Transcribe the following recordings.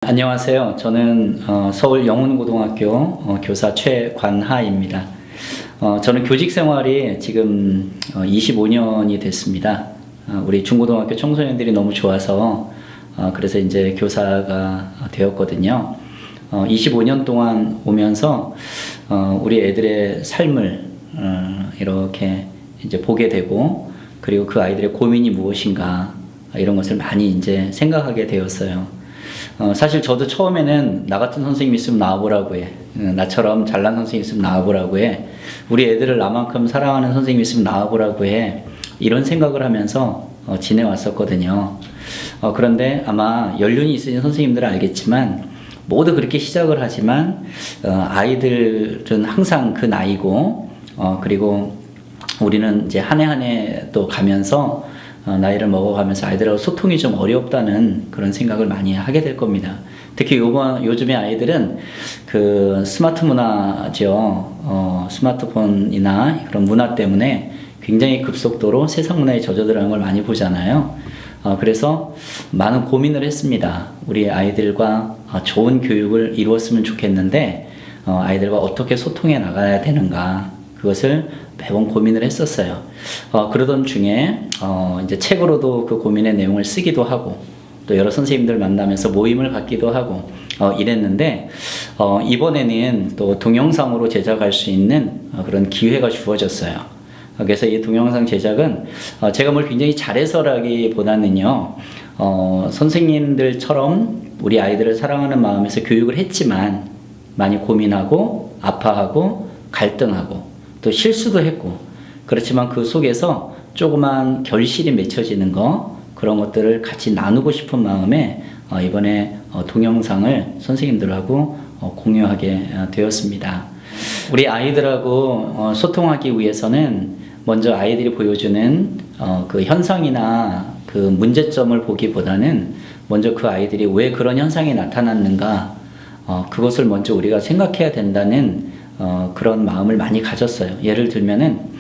안녕하세요. 저는 서울 영훈고등학교 교사 최관하입니다. 저는 교직 생활이 지금 25년이 됐습니다. 우리 중고등학교 청소년들이 너무 좋아서 그래서 이제 교사가 되었거든요. 25년 동안 오면서 우리 애들의 삶을 이렇게 이제 보게 되고, 그리고 그 아이들의 고민이 무엇인가 이런 것을 많이 이제 생각하게 되었어요. 사실 저도 처음에는 나 같은 선생님 있으면 나와보라고 해. 나처럼 잘난 선생님 있으면 나와보라고 해. 우리 애들을 나만큼 사랑하는 선생님 있으면 나와보라고 해. 이런 생각을 하면서 지내왔었거든요. 그런데 아마 연륜이 있으신 선생님들은 알겠지만, 모두 그렇게 시작을 하지만 아이들은 항상 그 나이고, 그리고 우리는 이제 한 해 한 해 또 가면서 나이를 먹어가면서 아이들하고 소통이 좀 어렵다는 그런 생각을 많이 하게 될 겁니다. 특히 요즘의 아이들은 그 스마트 문화죠. 스마트폰이나 그런 문화 때문에 굉장히 급속도로 세상 문화에 젖어들어가는 걸 많이 보잖아요. 그래서 많은 고민을 했습니다. 우리 아이들과 좋은 교육을 이루었으면 좋겠는데 아이들과 어떻게 소통해 나가야 되는가, 그것을 매번 고민을 했었어요. 그러던 중에 이제 책으로도 그 고민의 내용을 쓰기도 하고, 또 여러 선생님들 만나면서 모임을 갖기도 하고 이랬는데, 이번에는 또 동영상으로 제작할 수 있는 그런 기회가 주어졌어요. 그래서 이 동영상 제작은 제가 뭘 굉장히 잘해서라기보다는요, 선생님들처럼 우리 아이들을 사랑하는 마음에서 교육을 했지만 많이 고민하고 아파하고 갈등하고 또 실수도 했고, 그렇지만 그 속에서 조그만 결실이 맺혀지는 거, 그런 것들을 같이 나누고 싶은 마음에 이번에 동영상을 선생님들하고 공유하게 되었습니다. 우리 아이들하고 소통하기 위해서는 먼저 아이들이 보여주는 그 현상이나 그 문제점을 보기보다는 먼저 그 아이들이 왜 그런 현상이 나타났는가, 그것을 먼저 우리가 생각해야 된다는 그런 마음을 많이 가졌어요. 예를 들면은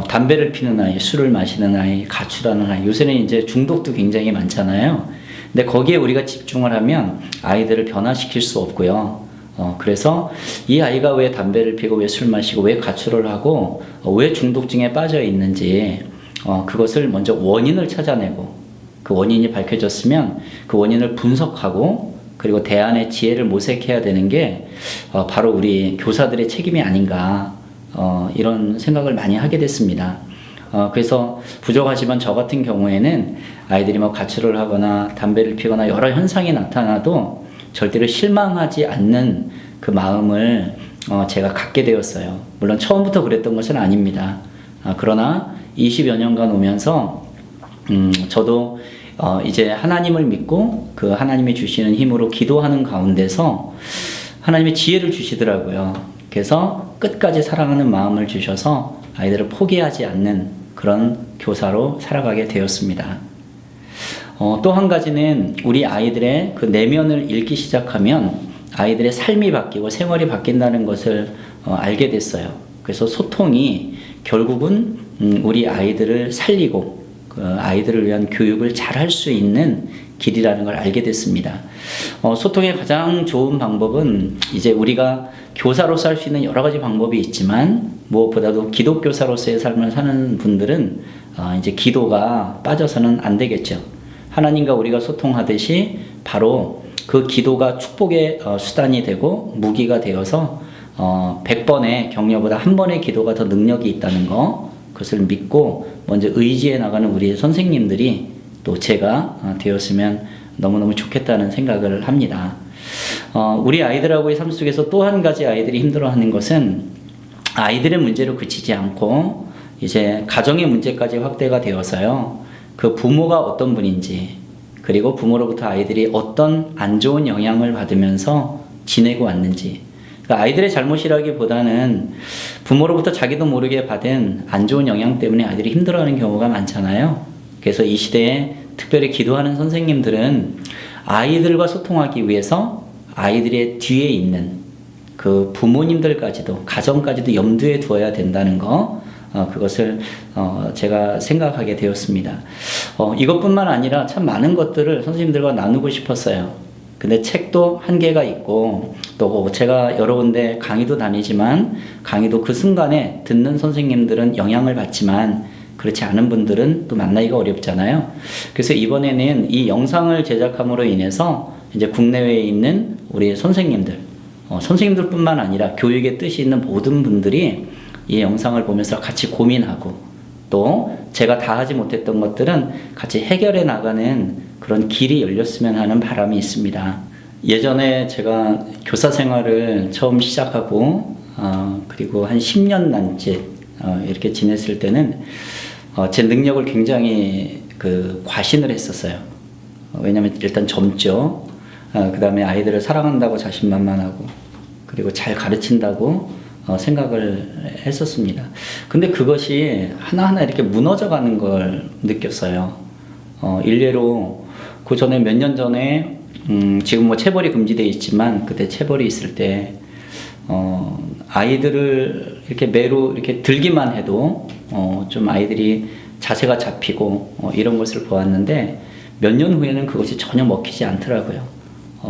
담배를 피는 아이, 술을 마시는 아이, 가출하는 아이, 요새는 이제 중독도 굉장히 많잖아요. 근데 거기에 우리가 집중을 하면 아이들을 변화시킬 수 없고요. 그래서 이 아이가 왜 담배를 피고 왜 술 마시고 왜 가출을 하고 왜 중독증에 빠져 있는지, 그것을 먼저 원인을 찾아내고, 그 원인이 밝혀졌으면 그 원인을 분석하고, 그리고 대안의 지혜를 모색해야 되는 게 바로 우리 교사들의 책임이 아닌가, 이런 생각을 많이 하게 됐습니다. 그래서 부족하지만 저 같은 경우에는 아이들이 뭐 가출을 하거나 담배를 피거나 여러 현상이 나타나도 절대로 실망하지 않는 그 마음을 제가 갖게 되었어요. 물론 처음부터 그랬던 것은 아닙니다. 그러나 20여 년간 오면서 저도 이제 하나님을 믿고 그 하나님이 주시는 힘으로 기도하는 가운데서 하나님의 지혜를 주시더라고요. 그래서 끝까지 사랑하는 마음을 주셔서 아이들을 포기하지 않는 그런 교사로 살아가게 되었습니다. 또 한 가지는 우리 아이들의 그 내면을 읽기 시작하면 아이들의 삶이 바뀌고 생활이 바뀐다는 것을 알게 됐어요. 그래서 소통이 결국은 우리 아이들을 살리고 그 아이들을 위한 교육을 잘 할 수 있는 길이라는 걸 알게 됐습니다. 소통의 가장 좋은 방법은, 이제 우리가 교사로서 할 수 있는 여러 가지 방법이 있지만 무엇보다도 기독교사로서의 삶을 사는 분들은 이제 기도가 빠져서는 안 되겠죠. 하나님과 우리가 소통하듯이 바로 그 기도가 축복의 수단이 되고 무기가 되어서 100번의 격려보다 한 번의 기도가 더 능력이 있다는 거, 그것을 믿고 먼저 의지해 나가는 우리 선생님들이 또 제가 되었으면 너무너무 좋겠다는 생각을 합니다. 우리 아이들하고의 삶 속에서 또 한 가지 아이들이 힘들어하는 것은 아이들의 문제로 그치지 않고 이제 가정의 문제까지 확대가 되어서요, 그 부모가 어떤 분인지, 그리고 부모로부터 아이들이 어떤 안 좋은 영향을 받으면서 지내고 왔는지, 그러니까 아이들의 잘못이라기보다는 부모로부터 자기도 모르게 받은 안 좋은 영향 때문에 아이들이 힘들어하는 경우가 많잖아요. 그래서 이 시대에 특별히 기도하는 선생님들은 아이들과 소통하기 위해서 아이들의 뒤에 있는 그 부모님들까지도, 가정까지도 염두에 두어야 된다는 거, 그것을 제가 생각하게 되었습니다. 이것뿐만 아니라 참 많은 것들을 선생님들과 나누고 싶었어요. 근데 책도 한계가 있고 또 제가 여러 군데 강의도 다니지만 강의도 그 순간에 듣는 선생님들은 영향을 받지만 그렇지 않은 분들은 또 만나기가 어렵잖아요. 그래서 이번에는 이 영상을 제작함으로 인해서 이제 국내외에 있는 우리 선생님들, 선생님들뿐만 아니라 교육의 뜻이 있는 모든 분들이 이 영상을 보면서 같이 고민하고 또 제가 다 하지 못했던 것들은 같이 해결해 나가는 그런 길이 열렸으면 하는 바람이 있습니다. 예전에 제가 교사 생활을 처음 시작하고 그리고 한 10년 남짓 이렇게 지냈을 때는 제 능력을 굉장히 과신을 했었어요. 왜냐하면 일단 젊죠. 그 다음에 아이들을 사랑한다고 자신만만하고 그리고 잘 가르친다고 생각을 했었습니다. 근데 그것이 하나하나 이렇게 무너져가는 걸 느꼈어요. 일례로 그 전에 몇 년 전에 지금 뭐 체벌이 금지되어 있지만 그때 체벌이 있을 때 아이들을 이렇게 매로 이렇게 들기만 해도 좀 아이들이 자세가 잡히고 이런 것을 보았는데 몇 년 후에는 그것이 전혀 먹히지 않더라고요.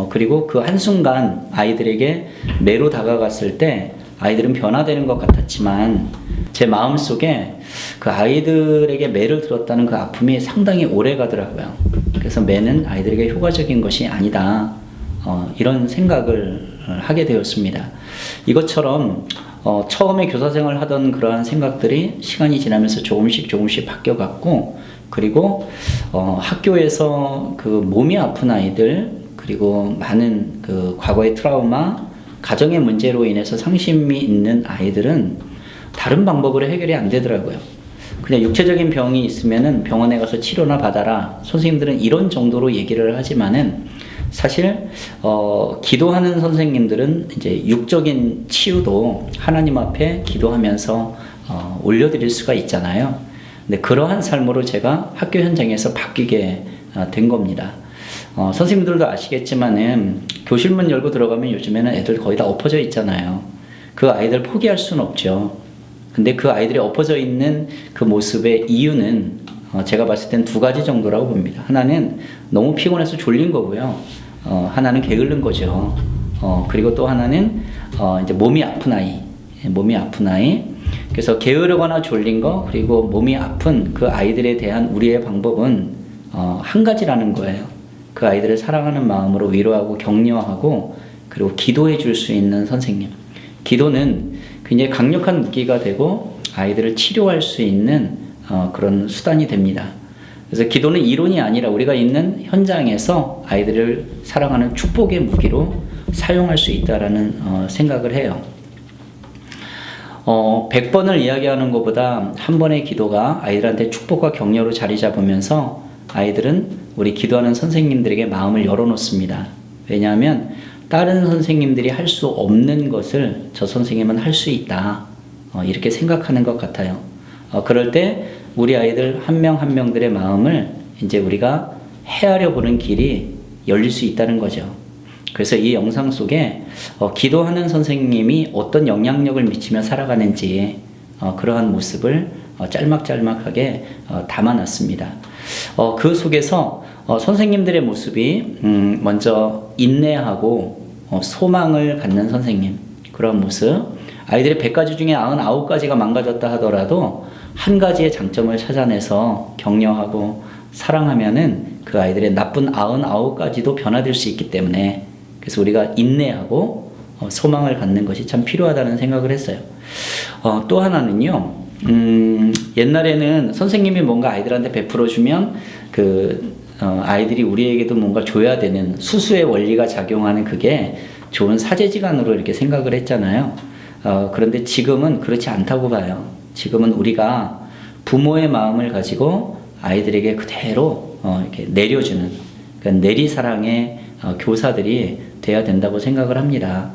그리고 그 한순간 아이들에게 매로 다가갔을 때 아이들은 변화되는 것 같았지만 제 마음속에 그 아이들에게 매를 들었다는 그 아픔이 상당히 오래 가더라고요. 그래서 매는 아이들에게 효과적인 것이 아니다. 이런 생각을 하게 되었습니다. 이것처럼 처음에 교사 생활을 하던 그러한 생각들이 시간이 지나면서 조금씩 바뀌어갔고 그리고 학교에서 그 몸이 아픈 아이들 그리고 많은 그 과거의 트라우마, 가정의 문제로 인해서 상심이 있는 아이들은 다른 방법으로 해결이 안 되더라고요. 그냥 육체적인 병이 있으면은 병원에 가서 치료나 받아라. 선생님들은 이런 정도로 얘기를 하지만은 사실 기도하는 선생님들은 이제 육적인 치유도 하나님 앞에 기도하면서 올려드릴 수가 있잖아요. 근데 그러한 삶으로 제가 학교 현장에서 바뀌게 된 겁니다. 선생님들도 아시겠지만은 교실문 열고 들어가면 요즘에는 애들 거의 다 엎어져 있잖아요. 그 아이들 포기할 수는 없죠. 근데 그 아이들이 엎어져 있는 그 모습의 이유는 제가 봤을 땐 두 가지 정도라고 봅니다. 하나는 너무 피곤해서 졸린 거고요. 하나는 게으른 거죠. 그리고 또 하나는 이제 몸이 아픈 아이. 그래서 게으르거나 졸린 거 그리고 몸이 아픈 그 아이들에 대한 우리의 방법은 한 가지라는 거예요. 그 아이들을 사랑하는 마음으로 위로하고 격려하고 그리고 기도해 줄 수 있는 선생님. 기도는 굉장히 강력한 무기가 되고 아이들을 치료할 수 있는 그런 수단이 됩니다. 그래서 기도는 이론이 아니라 우리가 있는 현장에서 아이들을 사랑하는 축복의 무기로 사용할 수 있다라는 생각을 해요. 100번을 이야기하는 것보다 한 번의 기도가 아이들한테 축복과 격려로 자리 잡으면서 아이들은 우리 기도하는 선생님들에게 마음을 열어놓습니다. 왜냐하면 다른 선생님들이 할 수 없는 것을 저 선생님은 할 수 있다. 이렇게 생각하는 것 같아요. 그럴 때 우리 아이들 한 명 한 명들의 마음을 이제 우리가 헤아려 보는 길이 열릴 수 있다는 거죠. 그래서 이 영상 속에 기도하는 선생님이 어떤 영향력을 미치며 살아가는지 그러한 모습을 짤막짤막하게 담아놨습니다. 그 속에서 선생님들의 모습이 먼저 인내하고 소망을 갖는 선생님 그런 모습 아이들의 100가지 중에 99가지가 망가졌다 하더라도 한 가지의 장점을 찾아내서 격려하고 사랑하면은 그 아이들의 나쁜 99가지도 변화될 수 있기 때문에 그래서 우리가 인내하고 소망을 갖는 것이 참 필요하다는 생각을 했어요. 또 하나는요. 옛날에는 선생님이 뭔가 아이들한테 베풀어주면 아이들이 우리에게도 뭔가 줘야 되는 수수의 원리가 작용하는 그게 좋은 사제지간으로 이렇게 생각을 했잖아요. 그런데 지금은 그렇지 않다고 봐요. 지금은 우리가 부모의 마음을 가지고 아이들에게 그대로 이렇게 내려주는 그러니까 내리사랑의 교사들이 돼야 된다고 생각을 합니다.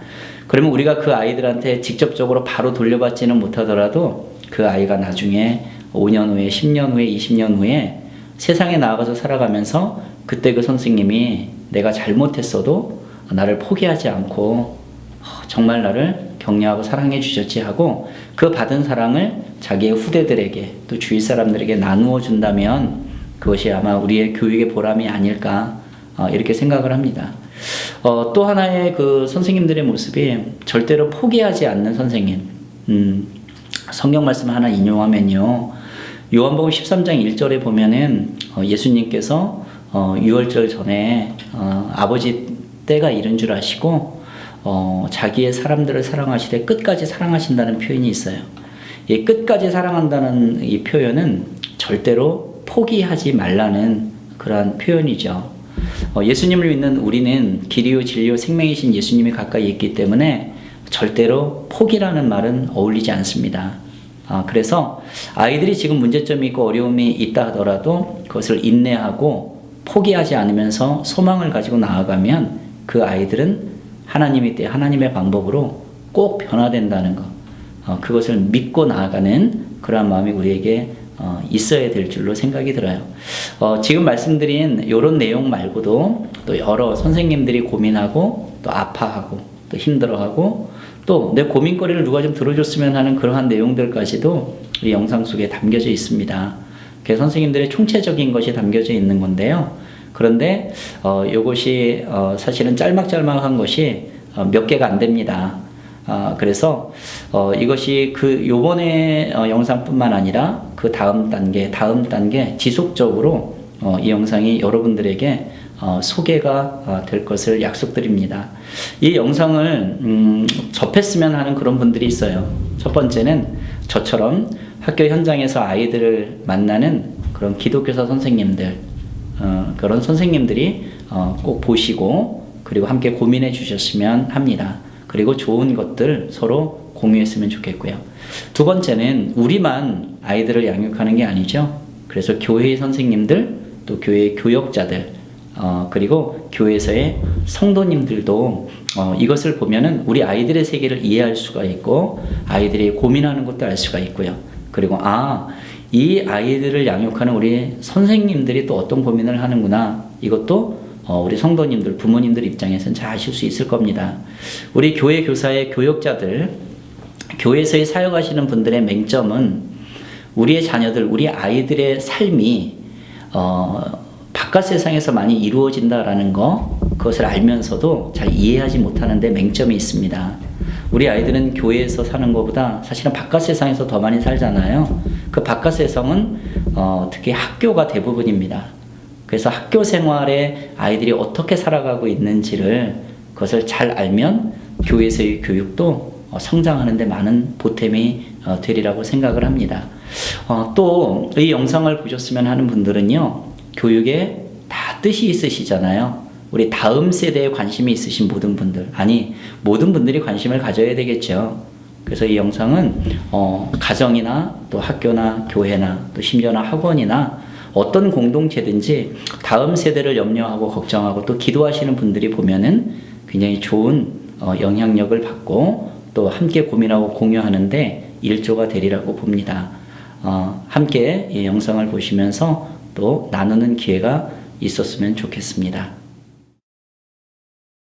그러면 우리가 그 아이들한테 직접적으로 바로 돌려받지는 못하더라도 그 아이가 나중에 5년 후에 10년 후에 20년 후에 세상에 나아가서 살아가면서 그때 그 선생님이 내가 잘못했어도 나를 포기하지 않고 정말 나를 격려하고 사랑해 주셨지 하고 그 받은 사랑을 자기의 후대들에게 또 주위 사람들에게 나누어 준다면 그것이 아마 우리의 교육의 보람이 아닐까 이렇게 생각을 합니다. 또 하나의 그 선생님들의 모습이 절대로 포기하지 않는 선생님. 성경 말씀 하나 인용하면요. 요한복음 13장 1절에 보면은 예수님께서 유월절 전에 아버지 때가 이른 줄 아시고 자기의 사람들을 사랑하시되 끝까지 사랑하신다는 표현이 있어요. 이 끝까지 사랑한다는 이 표현은 절대로 포기하지 말라는 그러한 표현이죠. 예수님을 믿는 우리는 길이요 진리요 생명이신 예수님이 가까이 있기 때문에 절대로 포기라는 말은 어울리지 않습니다. 그래서 아이들이 지금 문제점이 있고 어려움이 있다 하더라도 그것을 인내하고 포기하지 않으면서 소망을 가지고 나아가면 그 아이들은 하나님의 때 하나님의 방법으로 꼭 변화된다는 것, 그것을 믿고 나아가는 그러한 마음이 우리에게 있어야 될 줄로 생각이 들어요. 지금 말씀드린 이런 내용 말고도 또 여러 선생님들이 고민하고 또 아파하고 또 힘들어하고 또 내 고민거리를 누가 좀 들어줬으면 하는 그러한 내용들까지도 이 영상 속에 담겨져 있습니다. 그래서 선생님들의 총체적인 것이 담겨져 있는 건데요. 그런데 이것이 사실은 짤막짤막한 것이 몇 개가 안 됩니다. 그래서 이것이 그 요번에 영상뿐만 아니라 그 다음 단계 지속적으로 이 영상이 여러분들에게 소개가 될 것을 약속드립니다. 이 영상을 접했으면 하는 그런 분들이 있어요. 첫 번째는 저처럼 학교 현장에서 아이들을 만나는 그런 기독교사 선생님들, 그런 선생님들이 꼭 보시고 그리고 함께 고민해 주셨으면 합니다. 그리고 좋은 것들 서로 공유했으면 좋겠고요. 두 번째는 우리만 아이들을 양육하는 게 아니죠. 그래서 교회의 선생님들, 또 교회의 교역자들, 그리고 교회에서의 성도님들도 이것을 보면은 우리 아이들의 세계를 이해할 수가 있고 아이들이 고민하는 것도 알 수가 있고요. 그리고 이 아이들을 양육하는 우리 선생님들이 또 어떤 고민을 하는구나, 이것도 우리 성도님들, 부모님들 입장에서는 잘 아실 수 있을 겁니다. 우리 교회 교사의 교역자들, 교회에서의 사역하시는 분들의 맹점은 우리의 자녀들, 우리 아이들의 삶이 바깥 세상에서 많이 이루어진다라는 거, 그것을 알면서도 잘 이해하지 못하는 데 맹점이 있습니다. 우리 아이들은 교회에서 사는 것보다 사실은 바깥 세상에서 더 많이 살잖아요. 그 바깥 세상은 특히 학교가 대부분입니다. 그래서 학교 생활에 아이들이 어떻게 살아가고 있는지를 그것을 잘 알면 교회에서의 교육도 성장하는 데 많은 보탬이 되리라고 생각을 합니다. 또 이 영상을 보셨으면 하는 분들은요, 교육에 다 뜻이 있으시잖아요. 우리 다음 세대에 관심이 있으신 모든 분들, 모든 분들이 관심을 가져야 되겠죠. 그래서 이 영상은 가정이나 또 학교나 교회나 또 심지어나 학원이나 어떤 공동체든지 다음 세대를 염려하고 걱정하고 또 기도하시는 분들이 보면은 굉장히 좋은 영향력을 받고 또 함께 고민하고 공유하는데 일조가 되리라고 봅니다. 함께 이 영상을 보시면서 또 나누는 기회가 있었으면 좋겠습니다.